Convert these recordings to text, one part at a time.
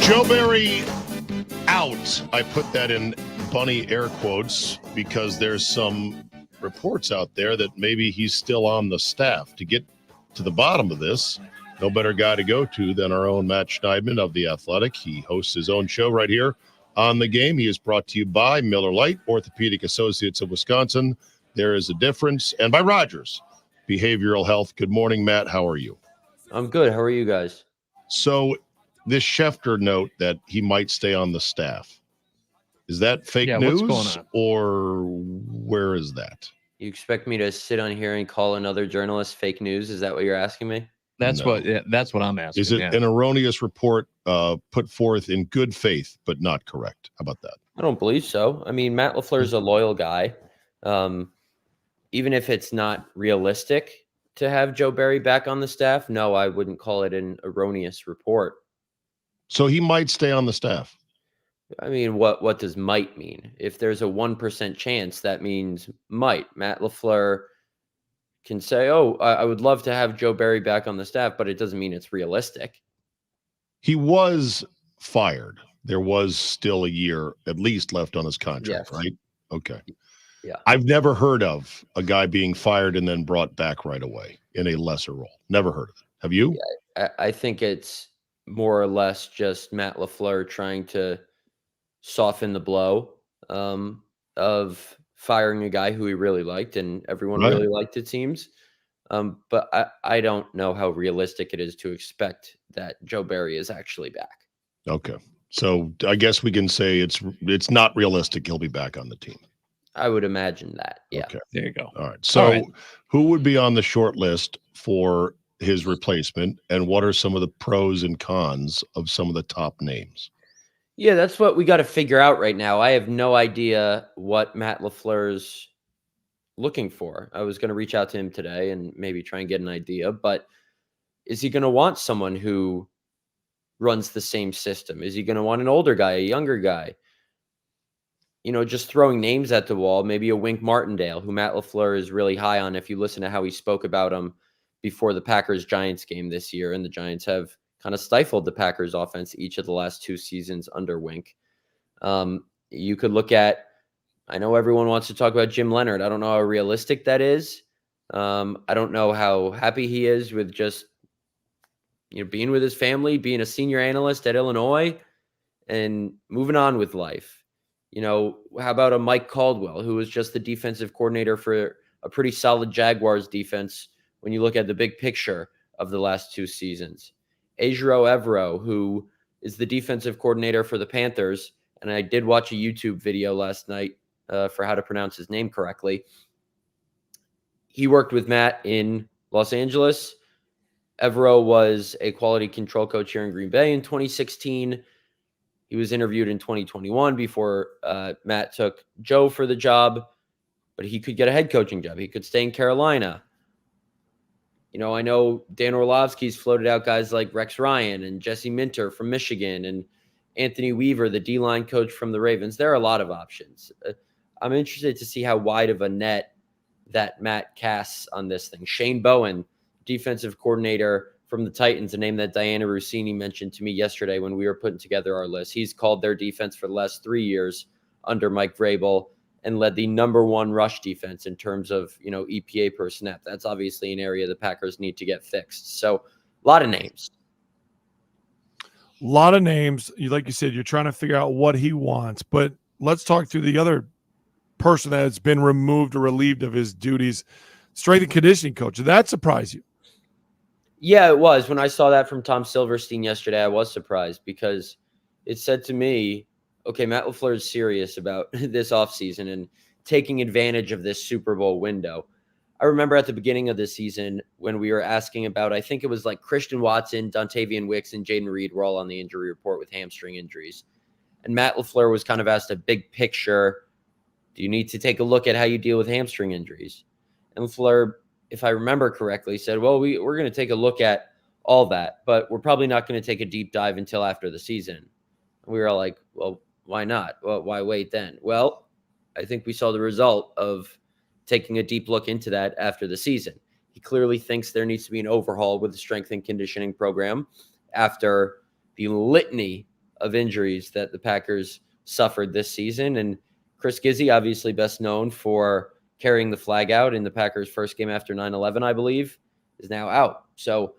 Joe Barry out. I put that in bunny air quotes because there's some reports out there that maybe he's still on the staff. To get to the bottom of this, no better guy to go to than our own Matt Schneidman of The Athletic. He hosts his own show right here on The Game. He is brought to you by Miller Lite, Orthopedic Associates of Wisconsin. There is a difference. And by Rogers Behavioral Health. Good morning, Matt. How are you? I'm good. How are you guys? So this Schefter note that he might stay on the staff, is that fake news what's going on? or where is that? You expect me to sit on here and call another journalist fake news? Is that what you're asking me? That's No. that's what I'm asking. Is it an erroneous report put forth in good faith but not correct? How about that? I don't believe so. I mean, Matt LaFleur is a loyal guy. Even if it's not realistic to have Joe Barry back on the staff, no, I wouldn't call it an erroneous report. So he might stay on the staff. I mean, what does might mean? If there's a 1% chance, that means might. Matt LaFleur can say, oh, I would love to have Joe Barry back on the staff, but it doesn't mean it's realistic. He was fired. There was still a year at least left on his contract, Yes. right? Okay. Yeah. I've never heard of a guy being fired and then brought back right away in a lesser role. Never heard of it. Have you? Yeah, I think it's more or less just Matt LaFleur trying to soften the blow of firing a guy who he really liked and everyone Right. really liked, it seems. But I don't know how realistic it is to expect that Joe Barry is actually back. Okay. So I guess we can say it's not realistic he'll be back on the team. I would imagine that. Yeah. Okay. There you go. All right. So All right. who would be on the short list for his replacement, and what are some of the pros and cons of some of the top names? Yeah, that's what we got to figure out right now. I have no idea what Matt LaFleur's looking for. I was going to reach out to him today and maybe try and get an idea, but is he going to want someone who runs the same system? Is he going to want an older guy, a younger guy? You know, just throwing names at the wall, maybe a Wink Martindale, who Matt LaFleur is really high on if you listen to how he spoke about him before the Packers-Giants game this year, and the Giants have kind of stifled the Packers offense each of the last two seasons under Wink. You could look at, I know everyone wants to talk about Jim Leonard. I don't know how realistic that is. I don't know how happy he is with just, being with his family, being a senior analyst at Illinois and moving on with life. How about a Mike Caldwell, who was just the defensive coordinator for a pretty solid Jaguars defense when you look at the big picture of the last two seasons? Ejiro Evero, who is the defensive coordinator for the Panthers, and I did watch a YouTube video last night for how to pronounce his name correctly. He worked with Matt in Los Angeles. Evero was a quality control coach here in Green Bay in 2016. He was interviewed in 2021 before Matt took Joe for the job, but he could get a head coaching job. He could stay in Carolina. I know Dan Orlovsky's floated out guys like Rex Ryan and Jesse Minter from Michigan and Anthony Weaver, the D-line coach from the Ravens. There are a lot of options. I'm interested to see how wide of a net that Matt casts on this thing. Shane Bowen, defensive coordinator from the Titans, a name that Diana Rossini mentioned to me yesterday when we were putting together our list. He's called their defense for the last 3 years under Mike Vrabel and led the number one rush defense in terms of, EPA per snap. That's obviously an area the Packers need to get fixed. So a lot of names. A lot of names. Like you said, you're trying to figure out what he wants, but let's talk through the other person that has been removed or relieved of his duties, strength and conditioning coach. Did that surprise you? Yeah, it was. When I saw that from Tom Silverstein yesterday, I was surprised because it said to me, okay, Matt LaFleur is serious about this offseason and taking advantage of this Super Bowl window. I remember at the beginning of the season when we were asking about, I think it was like Christian Watson, Dontavian Wicks, and Jaden Reed were all on the injury report with hamstring injuries. And Matt LaFleur was kind of asked a big picture, do you need to take a look at how you deal with hamstring injuries? And LaFleur, if I remember correctly, said, well, we're going to take a look at all that, but we're probably not going to take a deep dive until after the season. And we were all like, well, why not? Well, why wait then? Well, I think we saw the result of taking a deep look into that after the season. He clearly thinks there needs to be an overhaul with the strength and conditioning program after the litany of injuries that the Packers suffered this season. And Chris Gizzi, obviously best known for carrying the flag out in the Packers' first game after 9/11, I believe, is now out. So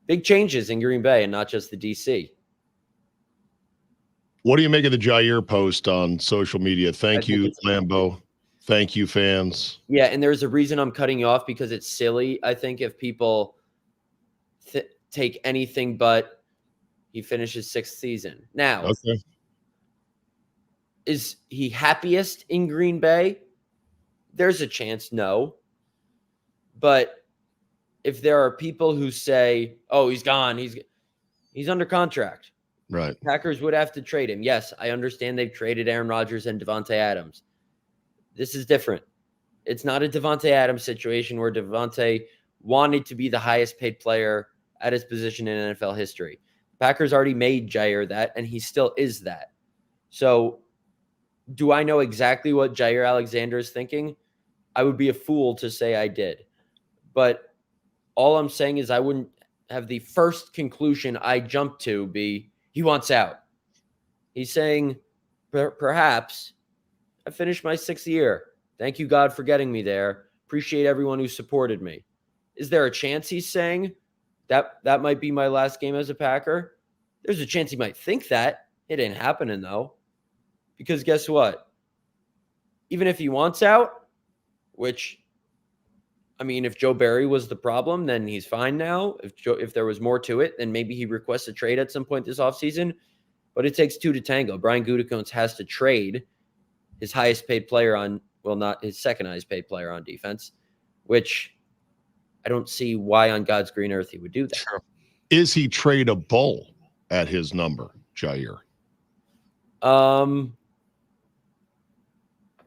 big changes in Green Bay and not just the DC. What do you make of the Jaire post on social media? Thank you, Lambeau. Thank you, fans. Yeah, and there's a reason I'm cutting you off, because it's silly. I think if people take anything but he finishes 6th season. Now, Okay. Is he happiest in Green Bay? There's a chance, no. But if there are people who say, oh, he's gone, he's under contract. Right. Packers would have to trade him. Yes, I understand they've traded Aaron Rodgers and Devontae Adams. This is different. It's not a Devontae Adams situation where Devontae wanted to be the highest paid player at his position in NFL history. Packers already made Jaire that, and he still is that. So do I know exactly what Jaire Alexander is thinking? I would be a fool to say I did. But all I'm saying is I wouldn't have the first conclusion I jumped to be he wants out. He's saying, perhaps I finished my 6th year. Thank you, God, for getting me there. Appreciate everyone who supported me. Is there a chance he's saying that might be my last game as a Packer? There's a chance he might think that. It ain't happening, though. Because guess what? Even if he wants out, which, I mean, if Joe Barry was the problem, then he's fine now. If there was more to it, then maybe he requests a trade at some point this offseason. But it takes two to tango. Brian Gutekunst has to trade his highest paid player on, well, not his second highest paid player on defense, which I don't see why on God's green earth he would do that. Sure. Is he tradable at his number, Jaire?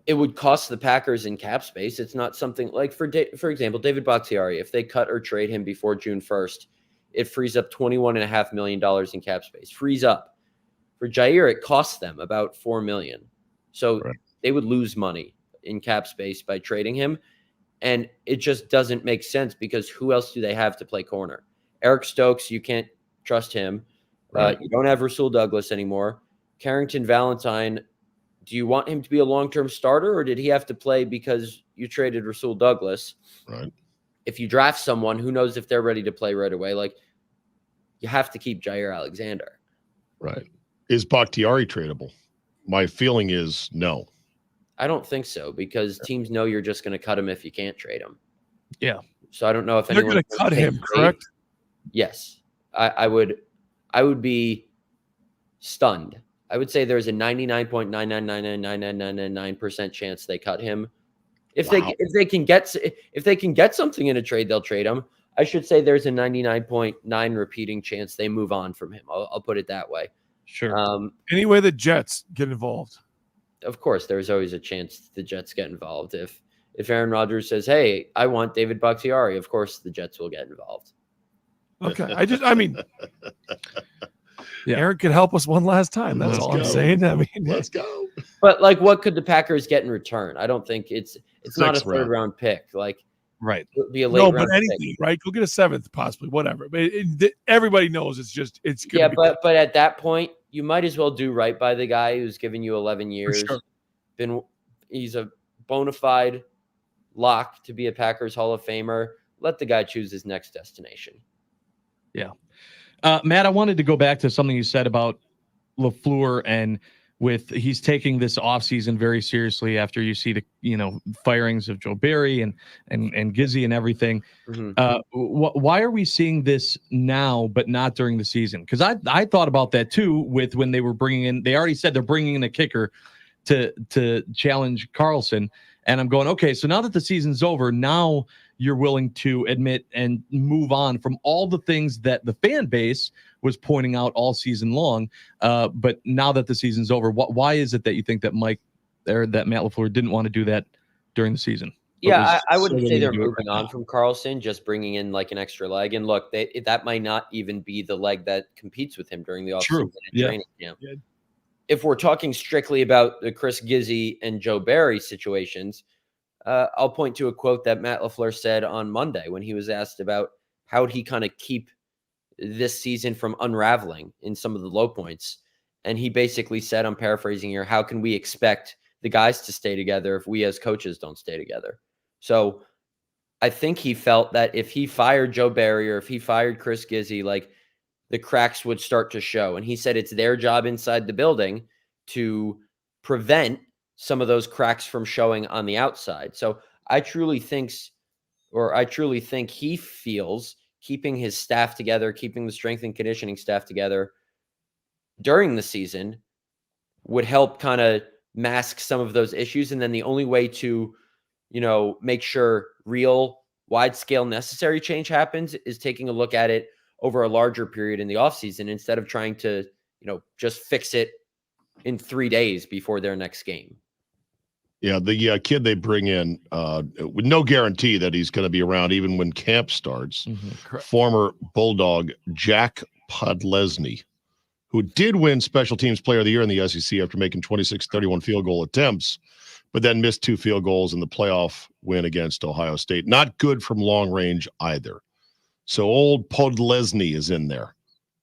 It would cost the Packers in cap space. It's not something like, for example, David Bakhtiari, if they cut or trade him before June 1st, it frees up $21.5 million in cap space. Frees up. For Jaire, it costs them about $4 million. So right. They would lose money in cap space by trading him. And it just doesn't make sense, because who else do they have to play corner? Eric Stokes, you can't trust him. Right. You don't have Rasul Douglas anymore. Carrington Valentine, do you want him to be a long-term starter, or did he have to play because you traded Rasul Douglas? Right. If you draft someone, who knows if they're ready to play right away? Like, you have to keep Jaire Alexander. Right. Is Bakhtiari tradable? My feeling is no. I don't think so, because teams know you're just going to cut him if you can't trade him. Yeah. So I don't know if they're going to cut him, correct? Yes. I would be stunned. I would say there's a 99.9999999% chance they cut him. If they can get something in a trade, they'll trade him. I should say there's a 99.9 repeating chance they move on from him. I'll put it that way. Sure. Anyway, the Jets get involved. Of course, there's always a chance the Jets get involved. If Aaron Rodgers says, "Hey, I want David Bakhtiari," of course the Jets will get involved. Okay. Yeah. Aaron could help us one last time. That's all I'm saying. I mean, let's go. But like, what could the Packers get in return? I don't think it's not a third round pick. Like, right. It would be a late round but anything, pick. right? Go get a 7th, possibly, whatever. But everybody knows it's yeah. But at that point, you might as well do right by the guy who's given you 11 years. Sure. He's a bona fide lock to be a Packers Hall of Famer. Let the guy choose his next destination. Yeah. Matt, I wanted to go back to something you said about LaFleur, and he's taking this offseason very seriously after you see the firings of Joe Barry and Gizzi and everything. Mm-hmm. Why are we seeing this now but not during the season? Because I thought about that too with when they were bringing in. They already said they're bringing in a kicker to challenge Carlson, and I'm going, okay, so now that the season's over, now you're willing to admit and move on from all the things that the fan base was pointing out all season long. But now that the season's over, why is it that you think that Matt LaFleur didn't want to do that during the season? Yeah, I wouldn't say they're moving on from Carlson, just bringing in like an extra leg. And look, that might not even be the leg that competes with him during the offseason training camp. Yeah. If we're talking strictly about the Chris Gizzi and Joe Barry situations, I'll point to a quote that Matt LaFleur said on Monday when he was asked about how he kind of keep this season from unraveling in some of the low points. And he basically said, I'm paraphrasing here, how can we expect the guys to stay together if we as coaches don't stay together? So I think he felt that if he fired Joe Barry or if he fired Chris Gizzy, like the cracks would start to show. And he said it's their job inside the building to prevent some of those cracks from showing on the outside. So I truly think he feels keeping his staff together, keeping the strength and conditioning staff together during the season would help kind of mask some of those issues. And then the only way to, make sure real wide scale necessary change happens is taking a look at it over a larger period in the offseason instead of trying to, just fix it in 3 days before their next game. Yeah, the kid they bring in with no guarantee that he's going to be around even when camp starts, former Bulldog Jack Podlesny, who did win Special Teams Player of the Year in the SEC after making 26-31 field goal attempts, but then missed 2 field goals in the playoff win against Ohio State. Not good from long range either. So old Podlesny is in there,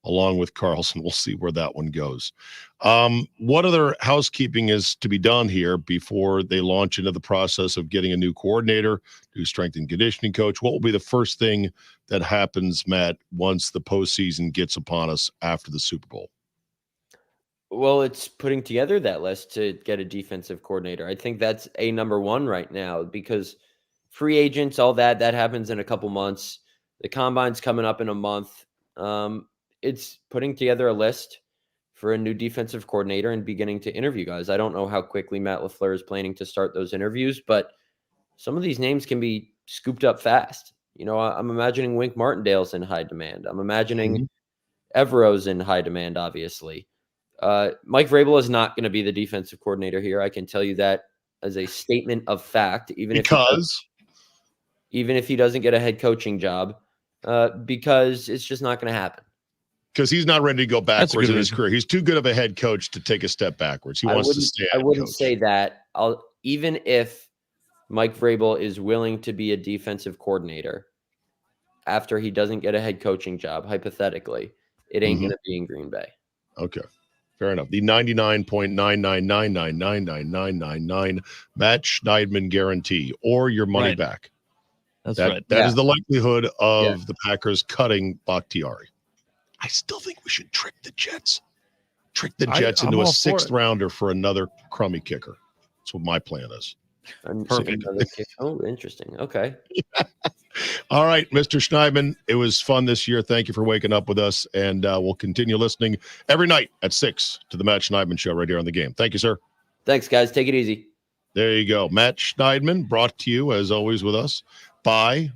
along with Carlson. We'll see where that one goes. What other housekeeping is to be done here before they launch into the process of getting a new coordinator, new strength and conditioning coach? What will be the first thing that happens, Matt, once the postseason gets upon us after the Super Bowl? Well, it's putting together that list to get a defensive coordinator. I think that's a number one right now because free agents, all that happens in a couple months. The combine's coming up in a month. It's putting together a list for a new defensive coordinator and beginning to interview guys. I don't know how quickly Matt LaFleur is planning to start those interviews, but some of these names can be scooped up fast. I'm imagining Wink Martindale's in high demand. I'm imagining Evero's in high demand, obviously. Mike Vrabel is not going to be the defensive coordinator here. I can tell you that as a statement of fact, even if he doesn't get a head coaching job, because it's just not going to happen. Because he's not ready to go backwards in his career. He's too good of a head coach to take a step backwards. He wants to stay. I wouldn't say that. Even if Mike Vrabel is willing to be a defensive coordinator after he doesn't get a head coaching job, hypothetically, it ain't going to be in Green Bay. Okay. Fair enough. The 99.999999999 Matt Schneidman guarantee or your money back. That's right. That is the likelihood of the Packers cutting Bakhtiari. I still think we should trick the Jets. Trick the Jets into a 6th rounder for another crummy kicker. That's what my plan is. Perfect. Oh, interesting. Okay. All right, Mr. Schneidman, it was fun this year. Thank you for waking up with us, and we'll continue listening every night at 6 to the Matt Schneidman Show right here on The Game. Thank you, sir. Thanks, guys. Take it easy. There you go. Matt Schneidman, brought to you, as always, with us by